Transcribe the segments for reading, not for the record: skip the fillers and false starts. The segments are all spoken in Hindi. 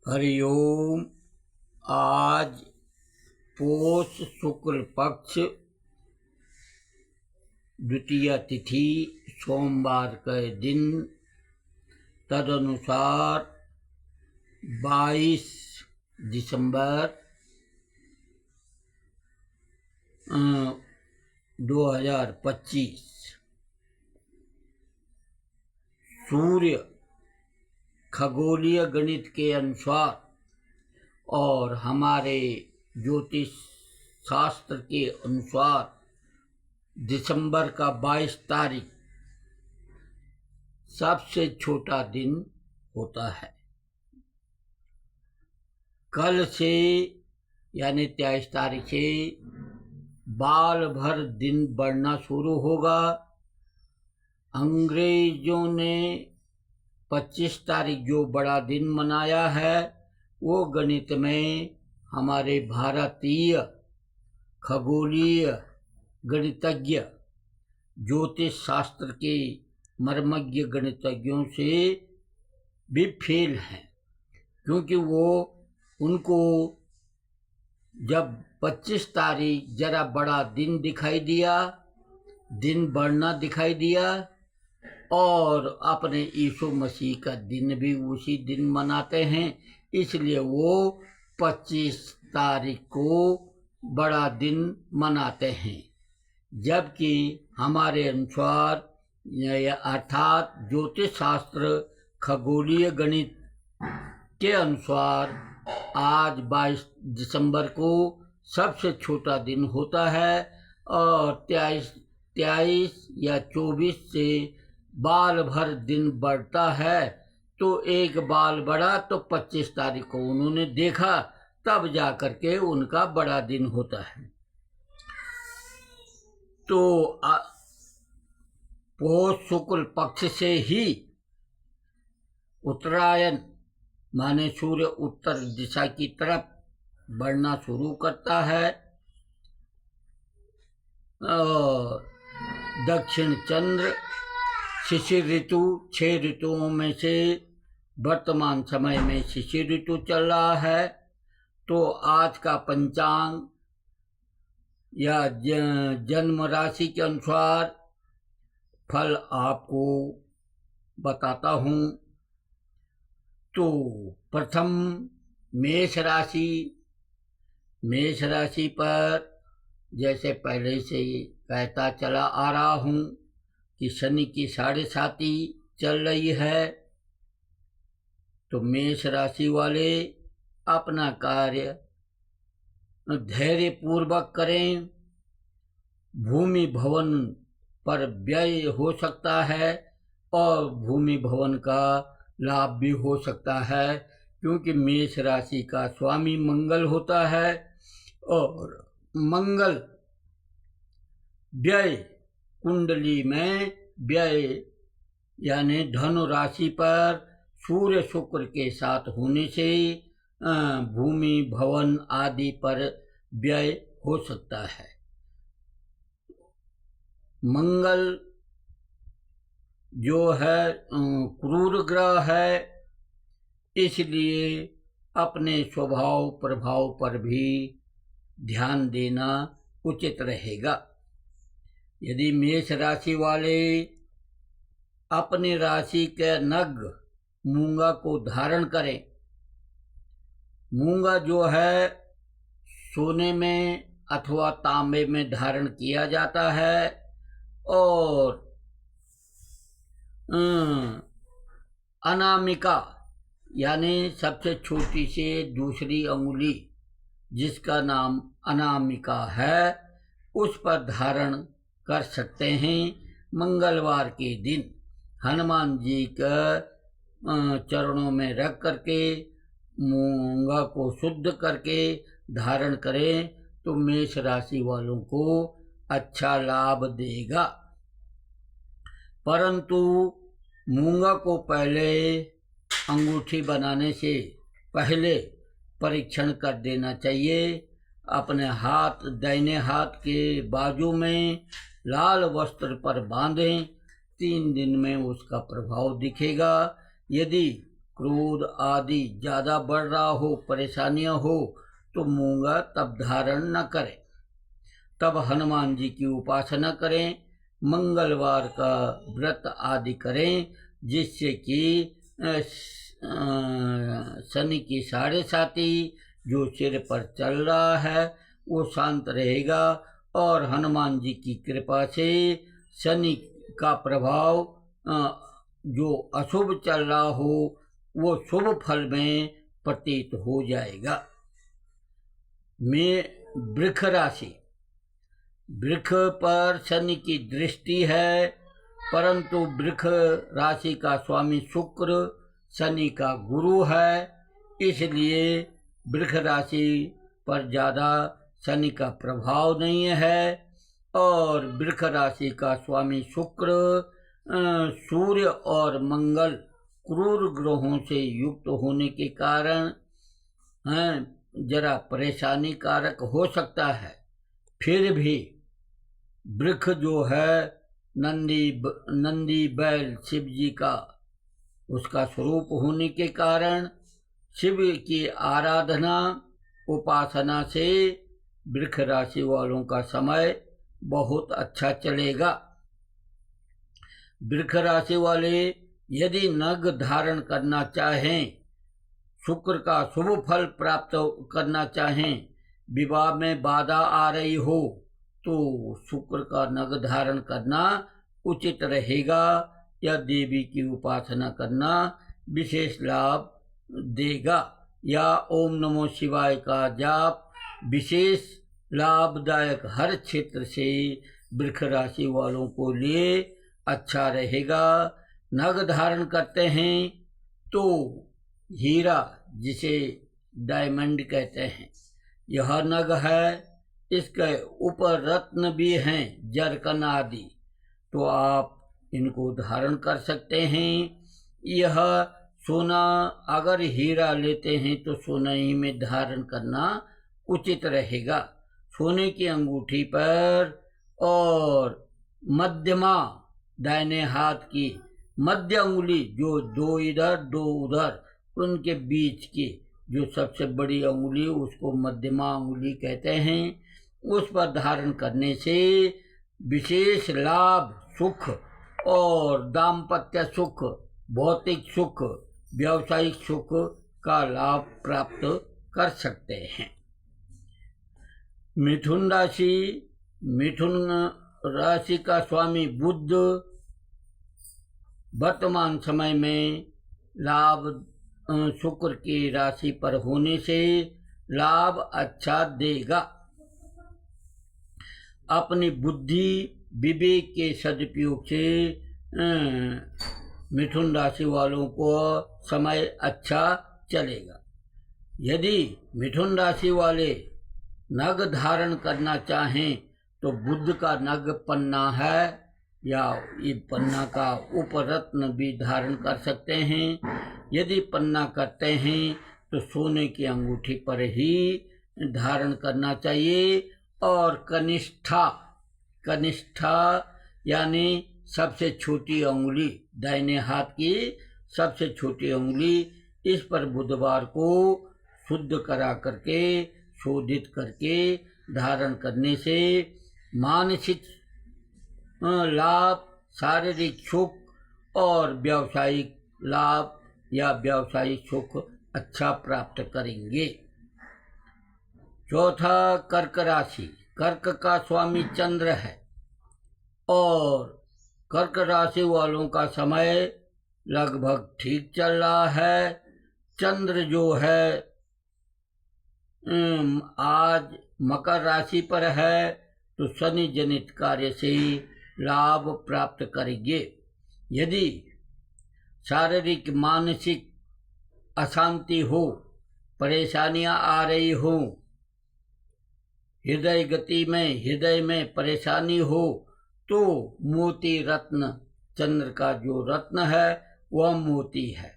हरिओम। आज पौष शुक्ल पक्ष द्वितीया तिथि सोमवार के दिन तदनुसार 22 दिसंबर 2025 सूर्य खगोलीय गणित के अनुसार और हमारे ज्योतिष शास्त्र के अनुसार दिसंबर का 22 तारीख सबसे छोटा दिन होता है। कल से यानी 23 तारीख से बाल भर दिन बढ़ना शुरू होगा। अंग्रेजों ने 25 तारीख जो बड़ा दिन मनाया है वो गणित में हमारे भारतीय खगोलीय गणितज्ञ ज्योतिष शास्त्र के मर्मज्ञ गणितज्ञों से भी फेल हैं, क्योंकि वो उनको जब 25 तारीख जरा बड़ा दिन दिखाई दिया, दिन बढ़ना दिखाई दिया और अपने यीशु मसीह का दिन भी उसी दिन मनाते हैं, इसलिए वो 25 तारीख को बड़ा दिन मनाते हैं। जबकि हमारे अनुसार अर्थात ज्योतिष शास्त्र खगोलीय गणित के अनुसार आज 22 दिसंबर को सबसे छोटा दिन होता है और 23 या 24 से बाल भर दिन बढ़ता है। तो एक बाल बढ़ा तो 25 तारीख को उन्होंने देखा, तब जाकर के उनका बड़ा दिन होता है। तो पौष शुक्ल पक्ष से ही उत्तरायण माने सूर्य उत्तर दिशा की तरफ बढ़ना शुरू करता है। दक्षिण चंद्र शिशिर ऋतु 6 ऋतुओं में से वर्तमान समय में शिशिर ऋतु चल रहा है। तो आज का पंचांग या जन्म राशि के अनुसार फल आपको बताता हूँ। तो प्रथम मेष राशि पर जैसे पहले से कहता चला आ रहा हूँ कि शनि की 7.5 चल रही है। तो मेष राशि वाले अपना कार्य धैर्य पूर्वक करें। भूमि भवन पर व्यय हो सकता है और भूमि भवन का लाभ भी हो सकता है, क्योंकि मेष राशि का स्वामी मंगल होता है और मंगल व्यय कुंडली में व्यय यानी धनु राशि पर सूर्य शुक्र के साथ होने से भूमि भवन आदि पर व्यय हो सकता है। मंगल जो है क्रूर ग्रह है, इसलिए अपने स्वभाव प्रभाव पर भी ध्यान देना उचित रहेगा। यदि मेष राशि वाले अपने राशि के नग मूंगा को धारण करें, मूंगा जो है सोने में अथवा तांबे में धारण किया जाता है और अनामिका यानी सबसे छोटी से दूसरी अंगुली जिसका नाम अनामिका है उस पर धारण कर सकते हैं। मंगलवार के दिन हनुमान जी का चरणों में रख करके मूंगा को शुद्ध करके धारण करें तो मेष राशि वालों को अच्छा लाभ देगा। परंतु मूंगा को पहले अंगूठी बनाने से पहले परीक्षण कर देना चाहिए। अपने हाथ दाहिने हाथ के बाजू में लाल वस्त्र पर बांधें, 3 दिन में उसका प्रभाव दिखेगा। यदि क्रोध आदि ज़्यादा बढ़ रहा हो, परेशानियां हो, तो मूंगा तब धारण न करें। तब हनुमान जी की उपासना करें, मंगलवार का व्रत आदि करें, जिससे कि शनि की 7.5 जो सिर पर चल रहा है वो शांत रहेगा, और हनुमान जी की कृपा से शनि का प्रभाव जो अशुभ चल रहा हो वो शुभ फल में प्रतीत हो जाएगा। वृक्ष राशि, वृक्ष पर शनि की दृष्टि है, परंतु वृक्ष राशि का स्वामी शुक्र शनि का गुरु है, इसलिए वृक्ष राशि पर ज़्यादा शनि का प्रभाव नहीं है। और वृक्ष राशि का स्वामी शुक्र सूर्य और मंगल क्रूर ग्रहों से युक्त होने के कारण जरा परेशानी कारक हो सकता है। फिर भी वृक्ष जो है नंदी बैल शिव जी का उसका स्वरूप होने के कारण शिव की आराधना उपासना से वृक्ष राशि वालों का समय बहुत अच्छा चलेगा। वृक्ष राशि वाले यदि नग धारण करना चाहें, शुक्र का शुभ फल प्राप्त करना चाहें, विवाह में बाधा आ रही हो, तो शुक्र का नग धारण करना उचित रहेगा, या देवी की उपासना करना विशेष लाभ देगा, या ओम नमो शिवाय का जाप विशेष लाभदायक हर क्षेत्र से वृक्ष राशि वालों को लिए अच्छा रहेगा। नग धारण करते हैं तो हीरा, जिसे डायमंड कहते हैं, यह नग है, इसके ऊपर रत्न भी हैं, जरकन आदि, तो आप इनको धारण कर सकते हैं। यह सोना, अगर हीरा लेते हैं तो सोना ही में धारण करना उचित रहेगा। सोने की अंगूठी पर और मध्यमा दाहिने हाथ की मध्य अंगुली, जो 2 इधर 2 उधर, उनके बीच की जो सबसे बड़ी अंगुली उसको मध्यमा अंगुली कहते हैं, उस पर धारण करने से विशेष लाभ, सुख और दाम्पत्य सुख, भौतिक सुख, व्यावसायिक सुख का लाभ प्राप्त कर सकते हैं। मिथुन राशि, मिथुन राशि का स्वामी बुध वर्तमान समय में लाभ शुक्र की राशि पर होने से लाभ अच्छा देगा। अपनी बुद्धि विवेक के सदुपयोग से मिथुन राशि वालों को समय अच्छा चलेगा। यदि मिथुन राशि वाले नग धारण करना चाहें तो बुध का नग पन्ना है, या ये पन्ना का उपरत्न भी धारण कर सकते हैं। यदि पन्ना करते हैं तो सोने की अंगूठी पर ही धारण करना चाहिए। और कनिष्ठा यानी सबसे छोटी अंगुली, दाहिने हाथ की सबसे छोटी अंगुली, इस पर बुधवार को शुद्ध करा करके, शोधित करके धारण करने से मानसिक लाभ, शारीरिक सुख और व्यावसायिक लाभ या व्यावसायिक सुख अच्छा प्राप्त करेंगे। चौथा कर्क राशि, कर्क का स्वामी चंद्र है, और कर्क राशि वालों का समय लगभग ठीक चल रहा है। चंद्र जो है आज मकर राशि पर है, तो शनि जनित कार्य से लाभ प्राप्त करेंगे। यदि शारीरिक मानसिक अशांति हो, परेशानियां आ रही हो, हृदय में परेशानी हो, तो मोती रत्न, चंद्र का जो रत्न है वह मोती है,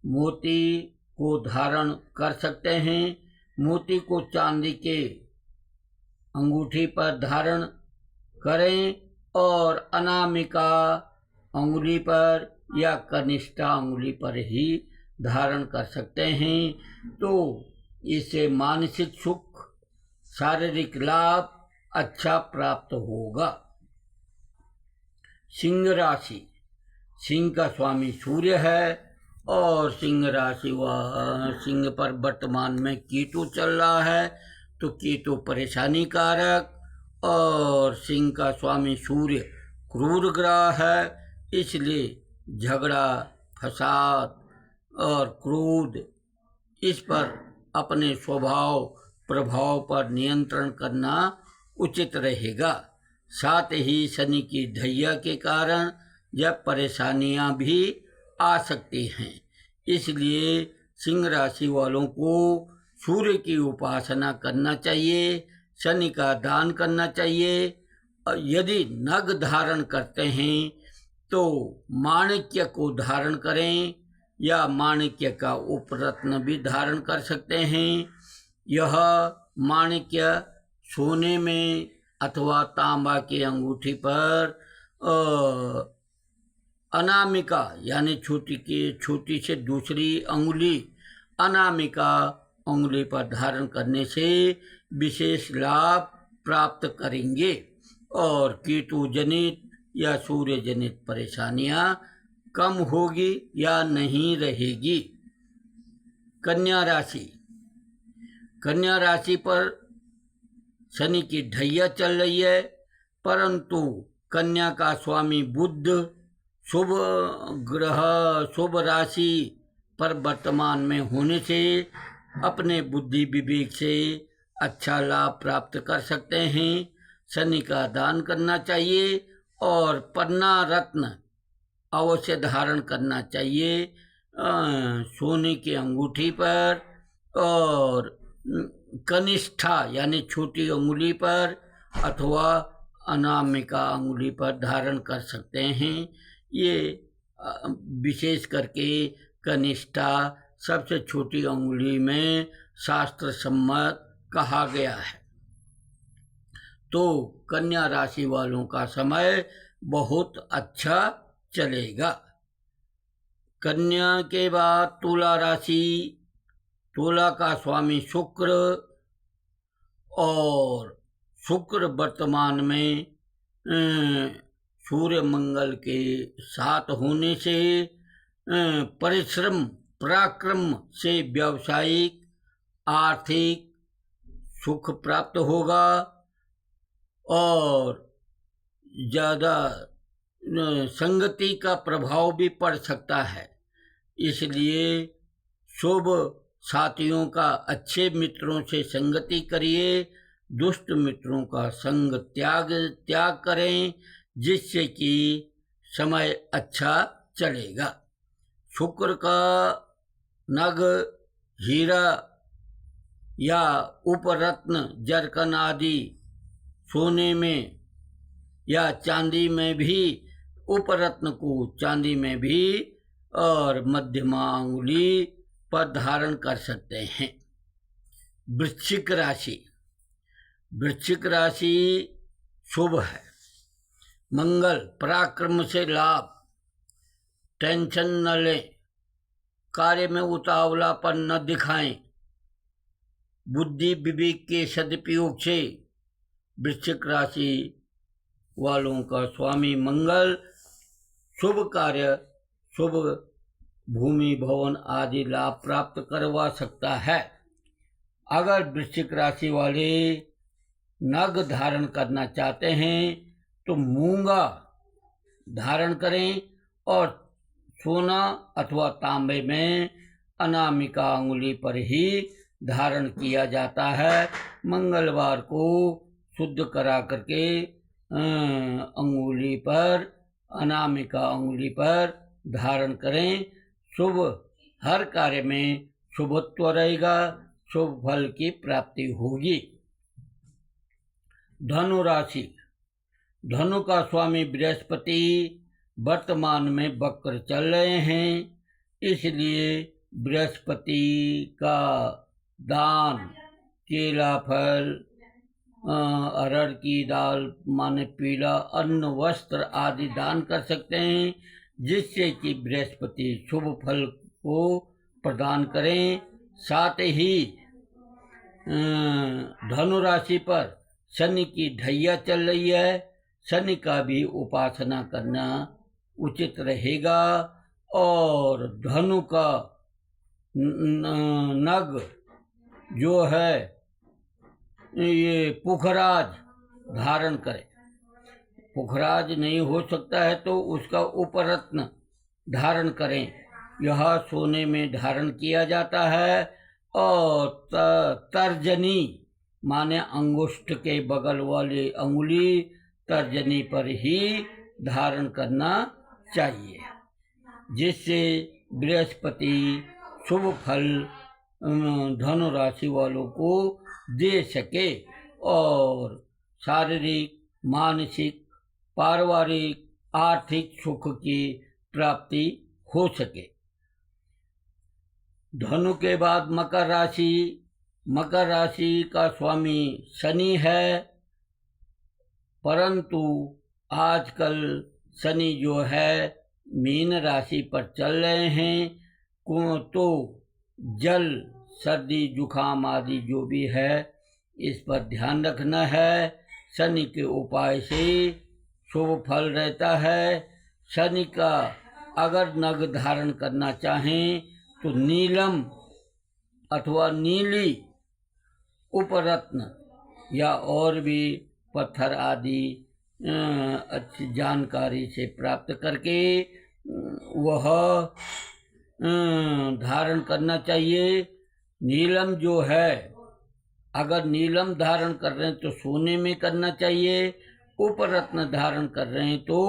मोती को धारण कर सकते हैं। मोती को चांदी के अंगूठी पर धारण करें, और अनामिका अंगुली पर या कनिष्ठा अंगुली पर ही धारण कर सकते हैं, तो इससे मानसिक सुख, शारीरिक लाभ अच्छा प्राप्त होगा। सिंह राशि, सिंह का स्वामी सूर्य है और सिंह राशि व सिंह पर वर्तमान में केतु चल रहा है, तो केतु परेशानी कारक, और सिंह का स्वामी सूर्य क्रूर ग्रह है, इसलिए झगड़ा, फसाद और क्रोध, इस पर अपने स्वभाव प्रभाव पर नियंत्रण करना उचित रहेगा। साथ ही शनि की ढैया के कारण यह परेशानियां भी आ सकती हैं, इसलिए सिंह राशि वालों को सूर्य की उपासना करना चाहिए, शनि का दान करना चाहिए। यदि नग धारण करते हैं तो माणिक्य को धारण करें या माणिक्य का उपरत्न भी धारण कर सकते हैं। यह माणिक्य सोने में अथवा तांबा की अंगूठी पर अनामिका यानी छोटी से दूसरी अंगुली अनामिका अंगुली पर धारण करने से विशेष लाभ प्राप्त करेंगे और केतु जनित या सूर्य जनित परेशानियां कम होगी या नहीं रहेगी। कन्या राशि, कन्या राशि पर शनि की ढैया चल रही है, परंतु कन्या का स्वामी बुध शुभ ग्रह शुभ राशि पर वर्तमान में होने से अपने बुद्धि विवेक से अच्छा लाभ प्राप्त कर सकते हैं। शनि का दान करना चाहिए और पन्ना रत्न अवश्य धारण करना चाहिए सोने की अंगूठी पर और कनिष्ठा यानी छोटी अंगुली पर अथवा अनामिका अंगुली पर धारण कर सकते हैं। ये विशेष करके कनिष्ठा सबसे छोटी अंगुली में शास्त्र सम्मत कहा गया है। तो कन्या राशि वालों का समय बहुत अच्छा चलेगा। कन्या के बाद तुला राशि, तुला का स्वामी शुक्र और शुक्र वर्तमान में सूर्य मंगल के साथ होने से परिश्रम पराक्रम से व्यावसायिक आर्थिक सुख प्राप्त होगा और ज़्यादा संगति का प्रभाव भी पड़ सकता है, इसलिए शुभ साथियों का अच्छे मित्रों से संगति करिए, दुष्ट मित्रों का संग त्याग करें, जिससे कि समय अच्छा चलेगा। शुक्र का नग हीरा या उपरत्न जरकन आदि सोने में या चांदी में भी, उपरत्न को चांदी में भी और मध्यमा अंगुली पर धारण कर सकते हैं। वृश्चिक राशि, वृश्चिक राशि शुभ है। मंगल पराक्रम से लाभ, टेंशन न लें, कार्य में उतावलापन न दिखाएं, बुद्धि विवेक के सदुपयोग से वृश्चिक राशि वालों का स्वामी मंगल शुभ कार्य, शुभ भूमि भवन आदि लाभ प्राप्त करवा सकता है। अगर वृश्चिक राशि वाले नग धारण करना चाहते हैं तो मूंगा धारण करें और सोना अथवा तांबे में अनामिका अंगुली पर ही धारण किया जाता है। मंगलवार को शुद्ध करा करके अंगुली पर अनामिका अंगुली पर धारण करें। शुभ हर कार्य में शुभत्व रहेगा, शुभ फल की प्राप्ति होगी। धनु राशि, धनु का स्वामी बृहस्पति वर्तमान में वक्र चल रहे हैं, इसलिए बृहस्पति का दान केला फल, अरहर की दाल माने पीला अन्न वस्त्र आदि दान कर सकते हैं, जिससे कि बृहस्पति शुभ फल को प्रदान करें। साथ ही धनु राशि पर शनि की ढैया चल रही है, शनि का भी उपासना करना उचित रहेगा। और धनु का नग जो है ये पुखराज धारण करे। पुखराज नहीं हो सकता है तो उसका उपरत्न धारण करें। यह सोने में धारण किया जाता है। और तर्जनी माने अंगुष्ठ के बगल वाली अंगुली तर्जनी पर ही धारण करना चाहिए, जिससे बृहस्पति शुभ फल धनु राशि वालों को दे सके और शारीरिक, मानसिक, पारिवारिक, आर्थिक सुख की प्राप्ति हो सके। धनु के बाद मकर राशि। मकर राशि का स्वामी शनि है, परंतु आजकल शनि जो है मीन राशि पर चल रहे हैं, तो जल, सर्दी, जुखाम आदि जो भी है इस पर ध्यान रखना है। शनि के उपाय से शुभ फल रहता है। शनि का अगर नग धारण करना चाहें तो नीलम अथवा नीली उपरत्न या और भी पत्थर आदि अच्छी जानकारी से प्राप्त करके वह धारण करना चाहिए। नीलम जो है, अगर नीलम धारण कर रहे हैं तो सोने में करना चाहिए। उपरत्न धारण कर रहे हैं तो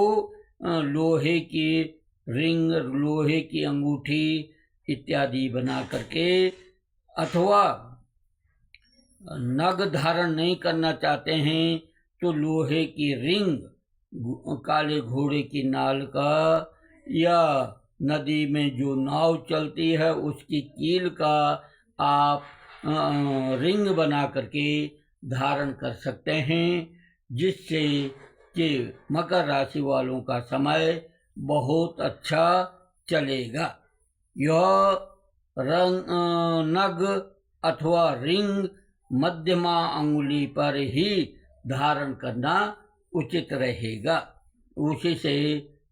लोहे की रिंग, लोहे की अंगूठी इत्यादि बना करके, अथवा नग धारण नहीं करना चाहते हैं तो लोहे की रिंग, काले घोड़े की नाल का, या नदी में जो नाव चलती है उसकी कील का आप रिंग बना करके धारण कर सकते हैं, जिससे कि मकर राशि वालों का समय बहुत अच्छा चलेगा। यह नग अथवा रिंग मध्यमा अंगुली पर ही धारण करना उचित रहेगा। उसी से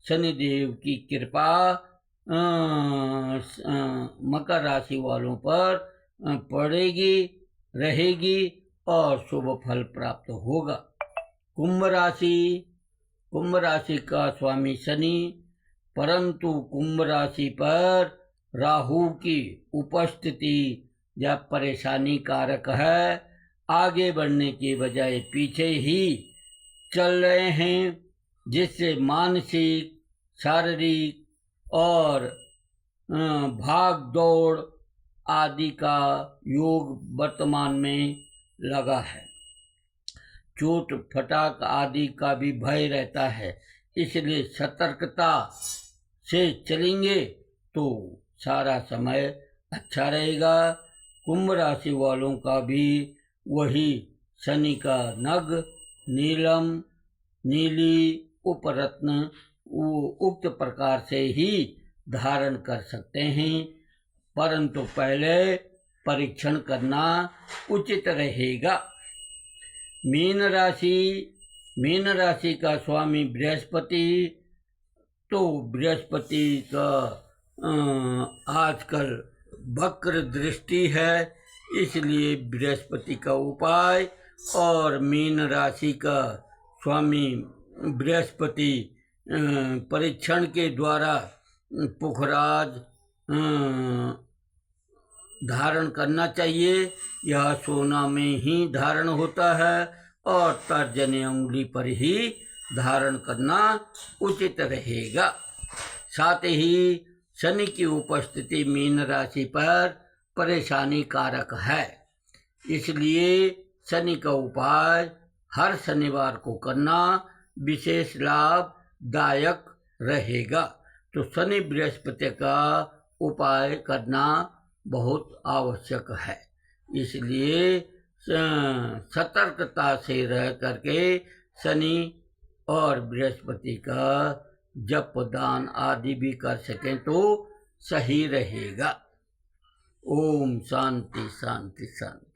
शनिदेव की कृपा मकर राशि वालों पर पड़ेगी, रहेगी और शुभ फल प्राप्त होगा। कुंभ राशि। कुंभ राशि का स्वामी शनि, परंतु कुंभ राशि पर राहु की उपस्थिति या परेशानी कारक है। आगे बढ़ने के बजाय पीछे ही चल रहे हैं, जिससे मानसिक, शारीरिक और भाग दौड़ आदि का योग वर्तमान में लगा है। चोट फटाक आदि का भी भय रहता है, इसलिए सतर्कता से चलेंगे तो सारा समय अच्छा रहेगा। कुंभ राशि वालों का भी वही शनि का नग, नीलम, नीली उपरत्न उक्त प्रकार से ही धारण कर सकते हैं, परंतु पहले परीक्षण करना उचित रहेगा। मीन राशि। मीन राशि का स्वामी बृहस्पति, तो बृहस्पति का आजकल वक्र दृष्टि है, इसलिए बृहस्पति का उपाय और मीन राशि का स्वामी बृहस्पति परीक्षण के द्वारा पुखराज धारण करना चाहिए। यह सोना में ही धारण होता है और तर्जनी अंगुली पर ही धारण करना उचित रहेगा। साथ ही शनि की उपस्थिति मीन राशि पर परेशानी कारक है, इसलिए शनि का उपाय हर शनिवार को करना विशेष लाभदायक रहेगा। तो शनि बृहस्पति का उपाय करना बहुत आवश्यक है, इसलिए सतर्कता से रह करके शनि और बृहस्पति का जप दान आदि भी कर सकें तो सही रहेगा। ओम शांति शांति शांति।